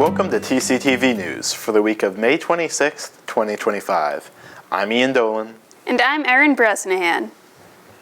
Welcome to TCTV News for the week of May 26th, 2025. I'm Ian Dolan. And I'm Erin Bresnahan.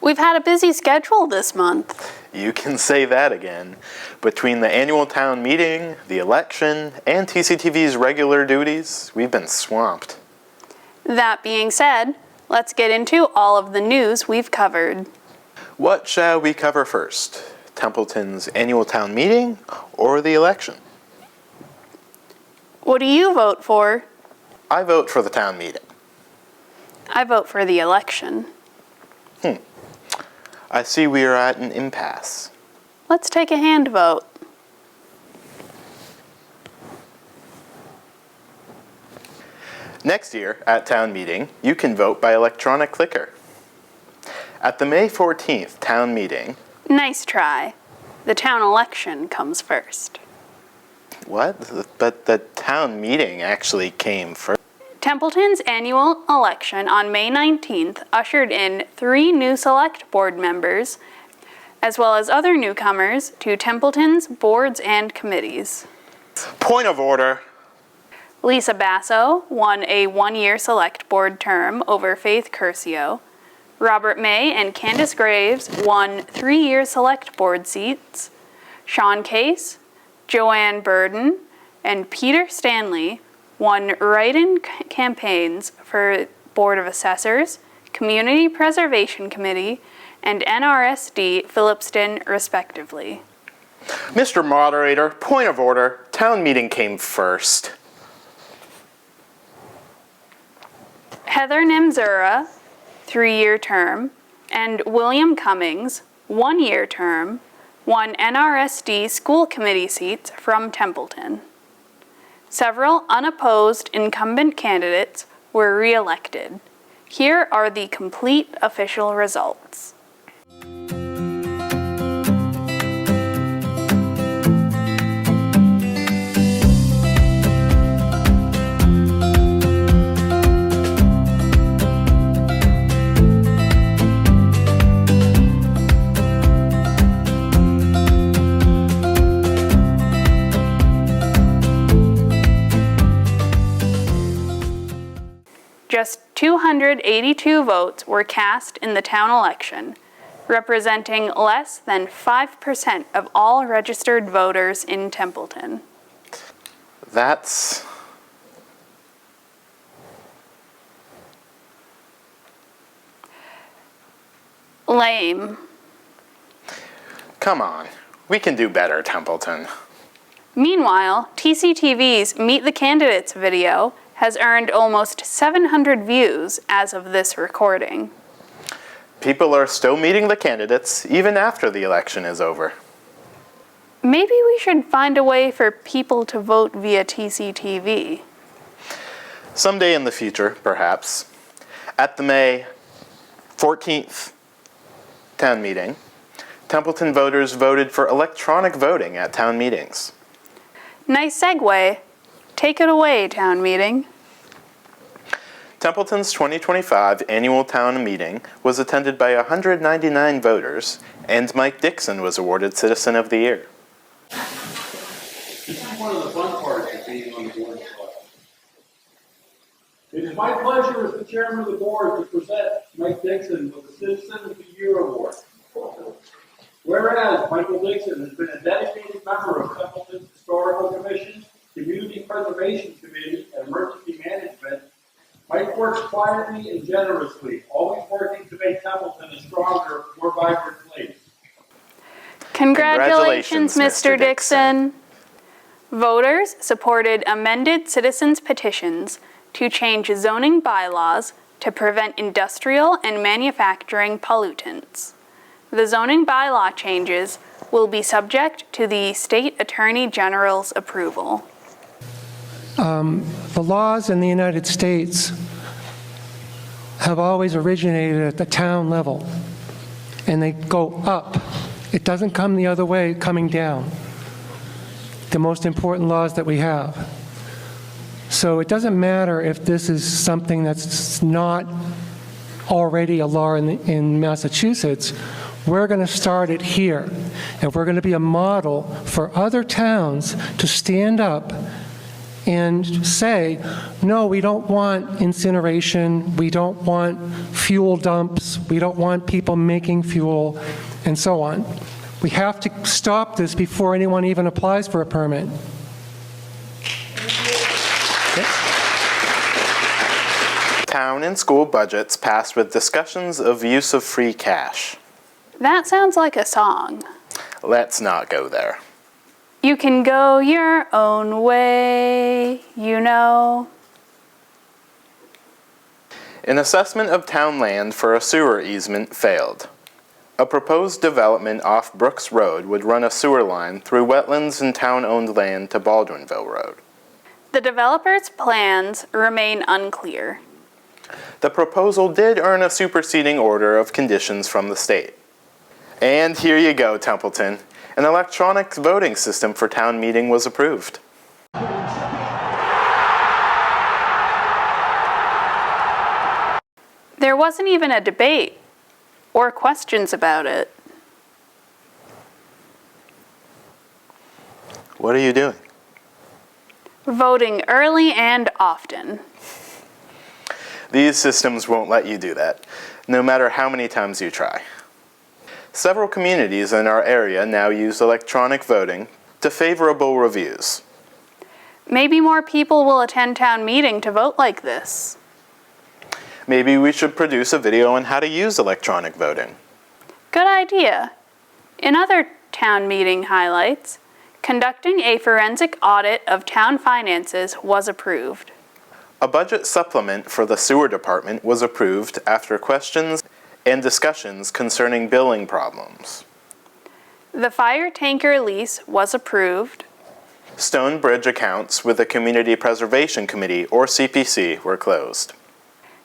We've had a busy schedule this month. You can say that again. Between the annual town meeting, the election, and TCTV's regular duties, we've been swamped. That being said, let's get into all of the news we've covered. What shall we cover first? Templeton's annual town meeting or the election? What do you vote for? I vote for the town meeting. I vote for the election. I see we are at an impasse. Let's take a hand vote. Next year, at town meeting, you can vote by electronic clicker. At the May 14th town meeting... Nice try. The town election comes first. What? But the town meeting actually came first. Templeton's annual election on May 19th ushered in 3 new select board members, as well as other newcomers to Templeton's boards and committees. Point of order. Lisa Basso won a 1-year select board term over Faith Curcio. Robert May and Candace Graves won 3-year select board seats. Sean Case, Joanne Burden, and Peter Stanley won write-in campaigns for Board of Assessors, Community Preservation Committee, and NRSD Phillipston, respectively. Mr. Moderator, point of order. Town meeting came first. Heather Nimzura, 3-year term, and William Cummings, 1-year term, won NRSD school committee seats from Templeton. Several unopposed incumbent candidates were re-elected. Here are the complete official results. Just 282 votes were cast in the town election, representing less than 5% of all registered voters in Templeton. That's... lame. Come on. We can do better, Templeton. Meanwhile, TCTV's Meet the Candidates video has earned almost 700 views as of this recording. People are still meeting the candidates even after the election is over. Maybe we should find a way for people to vote via TCTV. Someday in the future, perhaps. At the May 14th town meeting, Templeton voters voted for electronic voting at town meetings. Nice segue. Take it away, town meeting. Templeton's 2025 annual town meeting was attended by 199 voters, and Mike Dixon was awarded Citizen of the Year. This is one of the fun parts of being on the board. It is my pleasure as the chairman of the board to present Mike Dixon with the Citizen of the Year Award. Whereas Michael Dixon has been a dedicated member of Templeton's Historical Commission, Community Preservation Committee, and Emergency Management, Mike works quietly and generously, always working to make Templeton a stronger, more vibrant place. Congratulations, Mr. Dixon. Voters supported amended citizens' petitions to change zoning bylaws to prevent industrial and manufacturing pollutants. The zoning bylaw changes will be subject to the State Attorney General's approval. The laws in the United States have always originated at the town level, and they go up. It doesn't come the other way, coming down. The most important laws that we have. So it doesn't matter if this is something that's not already a law in Massachusetts. We're going to start it here, and we're going to be a model for other towns to stand up and say, no, we don't want incineration, we don't want fuel dumps, we don't want people making fuel, and so on. We have to stop this before anyone even applies for a permit. Town and school budgets passed with discussions of use of free cash. That sounds like a song. Let's not go there. You can go your own way, you know. An assessment of town land for a sewer easement failed. A proposed development off Brooks Road would run a sewer line through wetlands and town-owned land to Baldwinville Road. The developer's plans remain unclear. The proposal did earn a superseding order of conditions from the state. And here you go, Templeton. An electronic voting system for town meeting was approved. There wasn't even a debate or questions about it. What are you doing? Voting early and often. These systems won't let you do that, no matter how many times you try. Several communities in our area now use electronic voting to favorable reviews. Maybe more people will attend town meeting to vote like this. Maybe we should produce a video on how to use electronic voting. Good idea. In other town meeting highlights, conducting a forensic audit of town finances was approved. A budget supplement for the sewer department was approved after questions and discussions concerning billing problems. The fire tanker lease was approved. Stone Bridge accounts with the Community Preservation Committee, or CPC, were closed.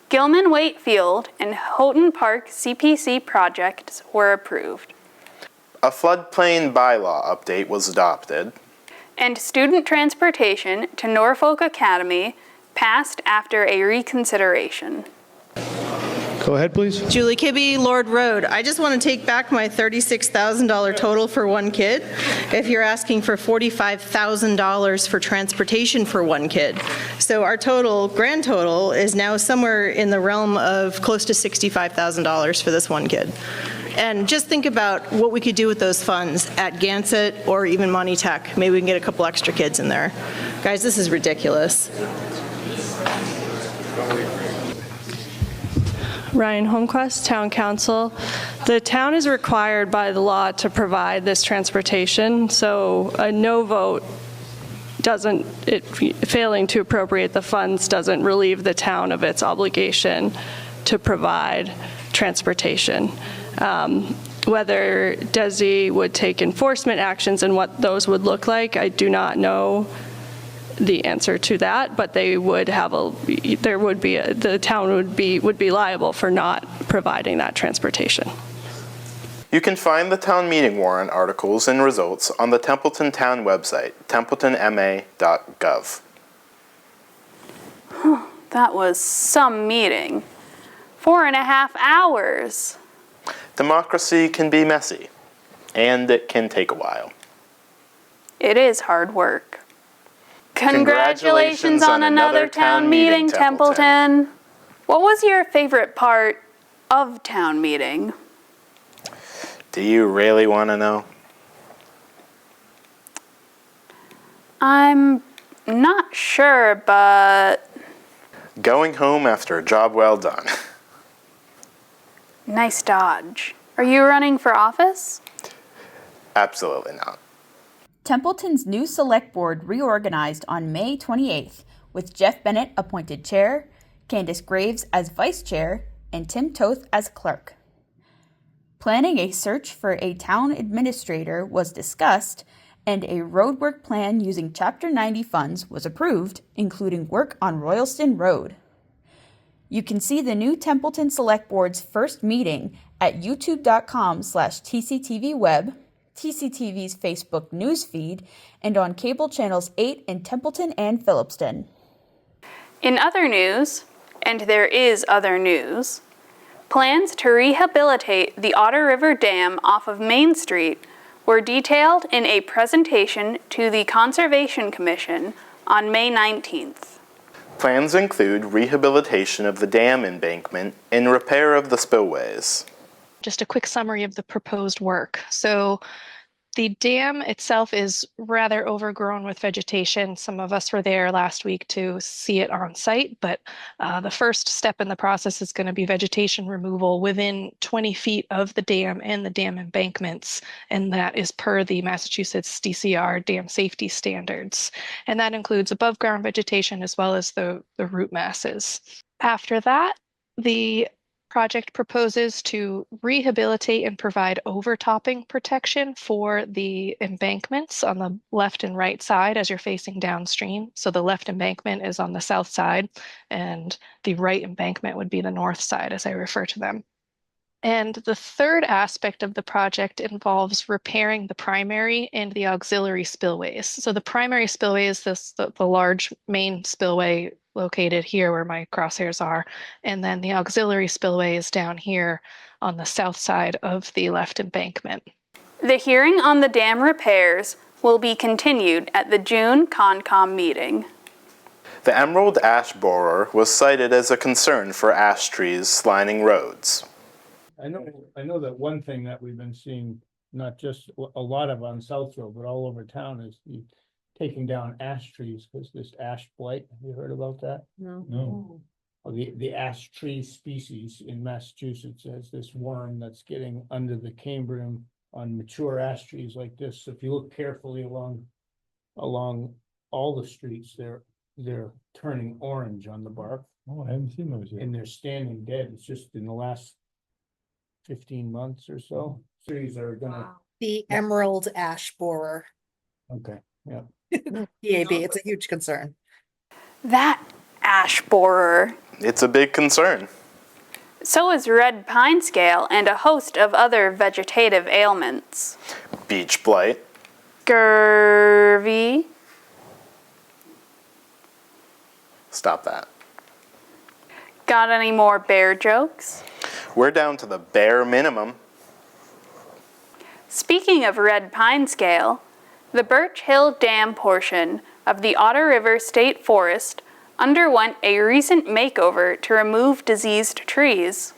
Gilman Wakefield and Houghton Park CPC projects were approved. A floodplain bylaw update was adopted. And student transportation to Norfolk Academy passed after a reconsideration. Go ahead, please. Julie Kibbe, Lord Road. I just want to take back my $36,000 total for one kid if you're asking for $45,000 for transportation for one kid. So our total, grand total, is now somewhere in the realm of close to $65,000 for this one kid. And just think about what we could do with those funds at Gansett or even Monty Tech. Maybe we can get a couple extra kids in there. Guys, this is ridiculous. Ryan Holmquist, Town Council. The town is required by the law to provide this transportation, so a no vote failing to appropriate the funds doesn't relieve the town of its obligation to provide transportation. Whether DESI would take enforcement actions and what those would look like, I do not know the answer to that, but they would have the town would be liable for not providing that transportation. You can find the town meeting warrant articles and results on the Templeton Town website, templetonma.gov. That was some meeting. 4.5 hours. Democracy can be messy, and it can take a while. It is hard work. Congratulations on another town meeting, Templeton. What was your favorite part of town meeting? Do you really want to know? I'm not sure, but Going home after a job well done. nice dodge. Are you running for office? Absolutely not. Templeton's new select board reorganized on May 28th, with Jeff Bennett appointed chair, Candace Graves as vice chair, and Tim Toth as clerk. Planning a search for a town administrator was discussed, and a roadwork plan using Chapter 90 funds was approved, including work on Royalston Road. You can see the new Templeton Select Board's first meeting at youtube.com/TCTVweb, TCTV's Facebook news feed, and on cable channels 8 in Templeton and Phillipston. In other news, and there is other news, plans to rehabilitate the Otter River Dam off of Main Street were detailed in a presentation to the Conservation Commission on May 19th. Plans include rehabilitation of the dam embankment and repair of the spillways. Just a quick summary of the proposed work. So the dam itself is rather overgrown with vegetation. Some of us were there last week to see it on site, but the first step in the process is going to be vegetation removal within 20 feet of the dam and the dam embankments, and that is per the Massachusetts DCR dam safety standards. And that includes above ground vegetation as well as the root masses. After that, the project proposes to rehabilitate and provide overtopping protection for the embankments on the left and right side as you're facing downstream. So the left embankment is on the south side, and the right embankment would be the north side, as I refer to them. And the third aspect of the project involves repairing the primary and the auxiliary spillways. So the primary spillway is the large main spillway located here where my crosshairs are. And then the auxiliary spillway is down here on the south side of the left embankment. The hearing on the dam repairs will be continued at the June Concom meeting. The emerald ash borer was cited as a concern for ash trees lining roads. I know that one thing that we've been seeing, not just a lot of on South Road, but all over town, is the taking down ash trees because this ash blight. Have you heard about that? No. Well, the ash tree species in Massachusetts has this worm that's getting under the cambium on mature ash trees like this. So if you look carefully along all the streets, they're turning orange on the bark. Oh, I haven't seen those yet. And they're standing dead. It's just in the last 15 months or so. Trees are gonna. The emerald ash borer. Okay, yeah. EAB, it's a huge concern. That ash borer. It's a big concern. So is red pine scale and a host of other vegetative ailments. Beach blight. Scurvy. Stop that. Got any more bear jokes? We're down to the bare minimum. Speaking of red pine scale, the Birch Hill Dam portion of the Otter River State Forest underwent a recent makeover to remove diseased trees.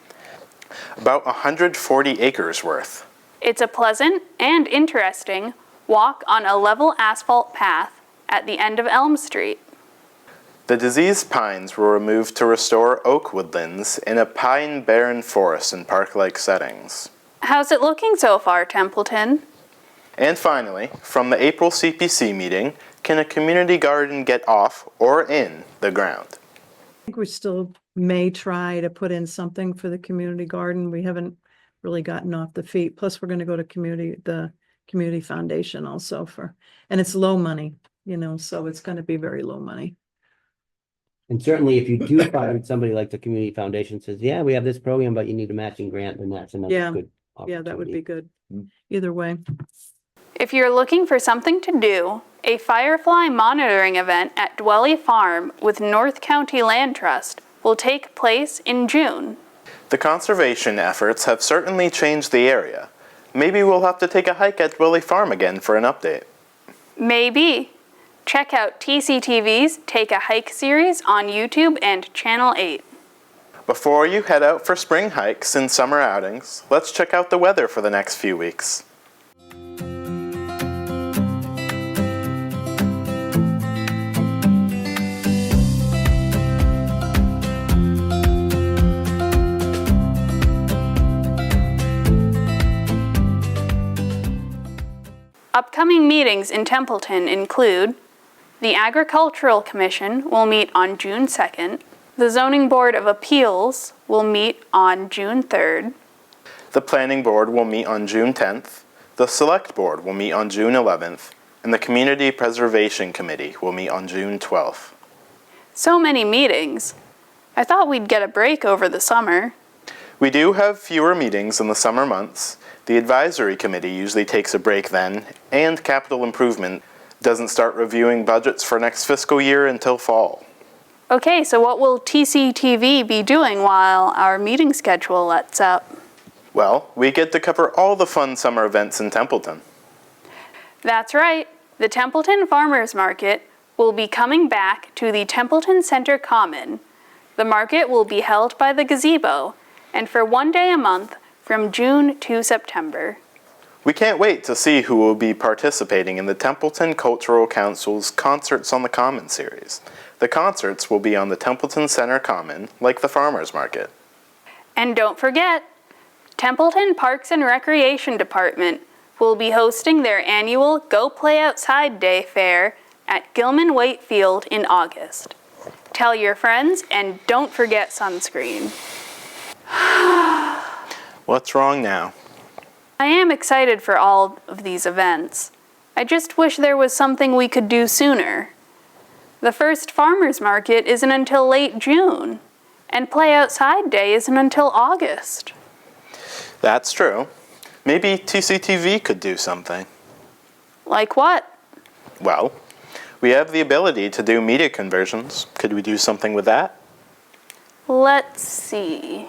About 140 acres worth. It's a pleasant and interesting walk on a level asphalt path at the end of Elm Street. The diseased pines were removed to restore oak woodlands in a pine-barren forest in park-like settings. How's it looking so far, Templeton? And finally, from the April CPC meeting, can a community garden get off or in the ground? I think we still may try to put in something for the community garden. We haven't really gotten off the feet. Plus, we're going to go to the community foundation also and it's low money, so it's going to be very low money. And certainly if you do find somebody like the community foundation says, yeah, we have this program, but you need a matching grant, then that's another good opportunity. Yeah, that would be good. Either way. If you're looking for something to do, a firefly monitoring event at Dwelly Farm with North County Land Trust will take place in June. The conservation efforts have certainly changed the area. Maybe we'll have to take a hike at Dwelly Farm again for an update. Maybe. Check out TCTV's Take a Hike series on YouTube and Channel 8. Before you head out for spring hikes and summer outings, let's check out the weather for the next few weeks. Upcoming meetings in Templeton include the Agricultural Commission will meet on June 2nd, the Zoning Board of Appeals will meet on June 3rd, The Planning Board will meet on June 10th, the Select Board will meet on June 11th, and the Community Preservation Committee will meet on June 12th. So many meetings. I thought we'd get a break over the summer. We do have fewer meetings in the summer months. The Advisory Committee usually takes a break then, and Capital Improvement doesn't start reviewing budgets for next fiscal year until fall. Okay, so what will TCTV be doing while our meeting schedule lets up? Well, we get to cover all the fun summer events in Templeton. That's right. The Templeton Farmers Market will be coming back to the Templeton Center Common. The market will be held by the gazebo, and for one day a month from June to September. We can't wait to see who will be participating in the Templeton Cultural Council's Concerts on the Common series. The concerts will be on the Templeton Center Common, like the Farmers Market. And don't forget, Templeton Parks and Recreation Department will be hosting their annual Go Play Outside Day fair at Gilman Waite Field in August. Tell your friends and don't forget sunscreen. What's wrong now? I am excited for all of these events. I just wish there was something we could do sooner. The first farmers market isn't until late June, and Play Outside Day isn't until August. That's true. Maybe TCTV could do something. Like what? Well, we have the ability to do media conversions. Could we do something with that? Let's see.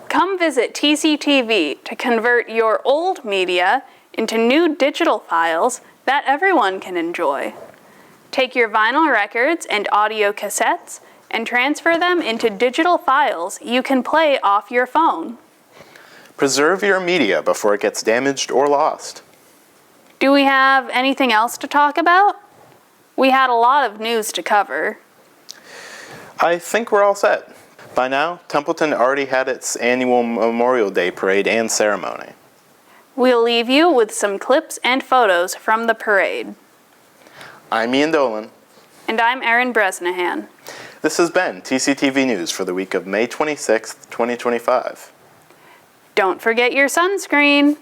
Come visit TCTV to convert your old media into new digital files that everyone can enjoy. Take your vinyl records and audio cassettes and transfer them into digital files you can play off your phone. Preserve your media before it gets damaged or lost. Do we have anything else to talk about? We had a lot of news to cover. I think we're all set. By now, Templeton already had its annual Memorial Day parade and ceremony. We'll leave you with some clips and photos from the parade. I'm Ian Dolan. And I'm Erin Bresnahan. This has been TCTV News for the week of May 26th, 2025. Don't forget your sunscreen.